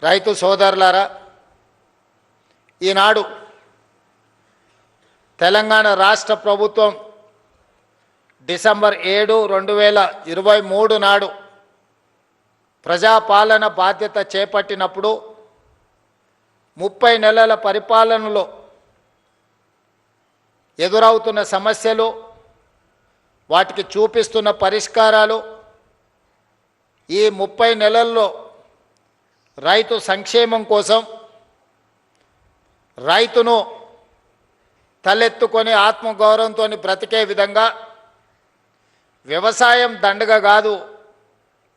రైతు సోదరులారా, ఈనాడు తెలంగాణ రాష్ట్ర ప్రభుత్వం డిసెంబర్ 7, 2023 నాడు ప్రజాపాలన బాధ్యత చేపట్టినప్పుడు 30 నెలల పరిపాలనలో ఎదురవుతున్న సమస్యలు, వాటికి చూపిస్తున్న పరిష్కారాలు, ఈ 30 నెలల్లో రైతు సంక్షేమం కోసం రైతును తలెత్తుకొని ఆత్మగౌరవంతో బ్రతికే విధంగా వ్యవసాయం దండగ కాదు,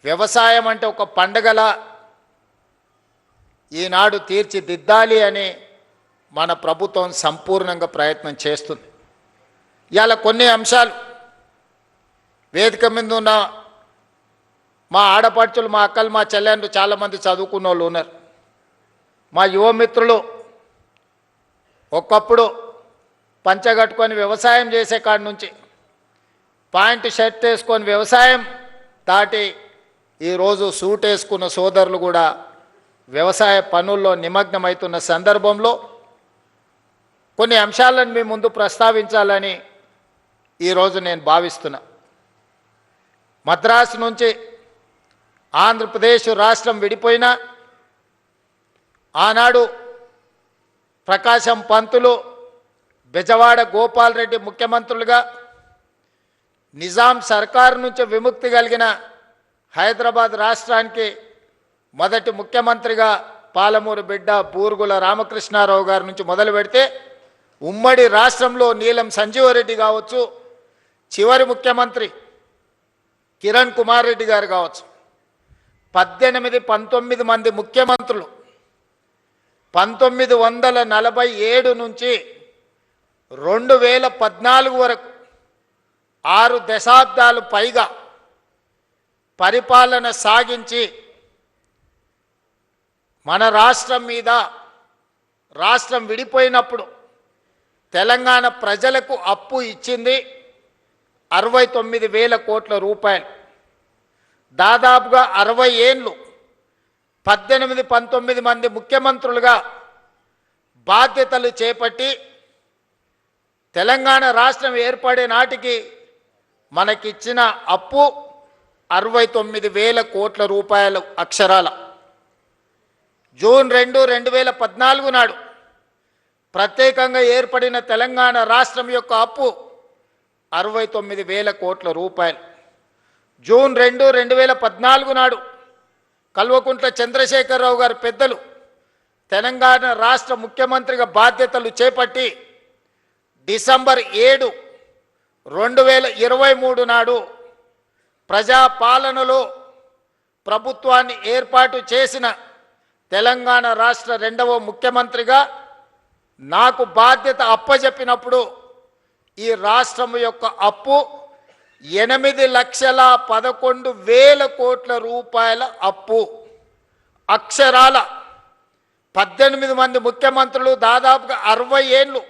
వ్యవసాయం అంటే ఒక పండగలా ఈనాడు తీర్చిదిద్దాలి అని మన ప్రభుత్వం సంపూర్ణంగా ప్రయత్నం చేస్తుంది. ఇవాళ కొన్ని అంశాలు వేదిక మీద ఉన్న మా ఆడపడుచులు, మా అక్కలు, మా చెల్లెళ్ళు చాలామంది చదువుకున్న వాళ్ళు ఉన్నారు. మా యువమిత్రులు ఒకప్పుడు పంచగట్టుకొని వ్యవసాయం చేసే కాడి నుంచి పాయింట్ షర్ట్ వేసుకొని వ్యవసాయం దాటి ఈరోజు సూట్ వేసుకున్న సోదరులు కూడా వ్యవసాయ పనుల్లో నిమగ్నమవుతున్న సందర్భంలో కొన్ని అంశాలను మీ ముందు ప్రస్తావించాలని ఈరోజు నేను భావిస్తున్నా. మద్రాసు నుంచి ఆంధ్రప్రదేశ్ రాష్ట్రం విడిపోయినా ఆనాడు ప్రకాశం పంతులు, బెజవాడ గోపాల్ రెడ్డి ముఖ్యమంత్రులుగా, నిజాం సర్కారు నుంచి విముక్తి కలిగిన హైదరాబాద్ రాష్ట్రానికి మొదటి ముఖ్యమంత్రిగా పాలమూరు బిడ్డ బూరుగుల రామకృష్ణారావు గారి నుంచి మొదలు పెడితే ఉమ్మడి రాష్ట్రంలో నీలం సంజీవరెడ్డి కావచ్చు, చివరి ముఖ్యమంత్రి కిరణ్ కుమార్ రెడ్డి గారు కావచ్చు, 19 మంది ముఖ్యమంత్రులు 1947 నుంచి 2014 వరకు 6 దశాబ్దాలు పైగా పరిపాలన సాగించి మన రాష్ట్రం మీద, రాష్ట్రం విడిపోయినప్పుడు తెలంగాణ ప్రజలకు అప్పు ఇచ్చింది 69,000 కోట్ల రూపాయలు. దాదాపుగా 60 ఏళ్ళు 18-19 మంది ముఖ్యమంత్రులుగా బాధ్యతలు చేపట్టి తెలంగాణ రాష్ట్రం ఏర్పడే నాటికి మనకిచ్చిన అప్పు 69,000 కోట్ల రూపాయలు అక్షరాల. జూన్ 2, 2014 నాడు ప్రత్యేకంగా ఏర్పడిన తెలంగాణ రాష్ట్రం యొక్క అప్పు 69,000 కోట్ల రూపాయలు. జూన్ 2, 2014 నాడు కల్వకుంట్ల చంద్రశేఖరరావు గారు పెద్దలు తెలంగాణ రాష్ట్ర ముఖ్యమంత్రిగా బాధ్యతలు చేపట్టి డిసెంబర్ 7, 2023 నాడు ప్రజాపాలనలో ప్రభుత్వాన్ని ఏర్పాటు చేసిన తెలంగాణ రాష్ట్ర 2వ ముఖ్యమంత్రిగా నాకు బాధ్యత అప్పజెప్పినప్పుడు ఈ రాష్ట్రం యొక్క అప్పు 8,11,000 కోట్ల రూపాయల అప్పు. అక్షరాల 18 మంది ముఖ్యమంత్రులు దాదాపుగా 60 ఏళ్ళు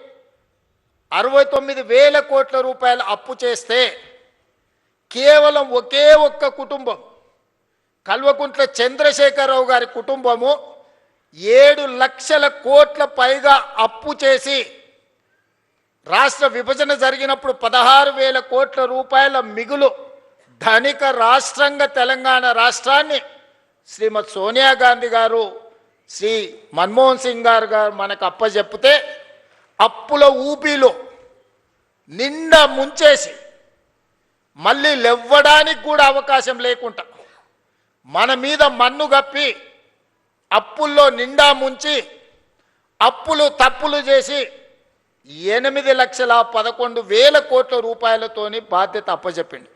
69,000 కోట్ల రూపాయల అప్పు చేస్తే కేవలం ఒకే ఒక్క కుటుంబం, కల్వకుంట్ల చంద్రశేఖరరావు గారి కుటుంబము 7 లక్షల కోట్ల పైగా అప్పు చేసి రాష్ట్ర విభజన జరిగినప్పుడు 16,000 కోట్ల రూపాయల మిగులు ధనిక రాష్ట్రంగా తెలంగాణ రాష్ట్రాన్ని శ్రీమతి సోనియా గాంధీ గారు, శ్రీ మన్మోహన్ సింగ్ గారు మనకు అప్పచెప్పితే అప్పుల ఊపిలో నిండా ముంచేసి మళ్ళీ లేవ్వడానికి కూడా అవకాశం లేకుండా మన మీద మన్ను గప్పి అప్పుల్లో నిండా ముంచి అప్పులు తప్పులు చేసి 8,11,000 కోట్ల రూపాయలతోని బాధ్యత అప్పచెప్పింది.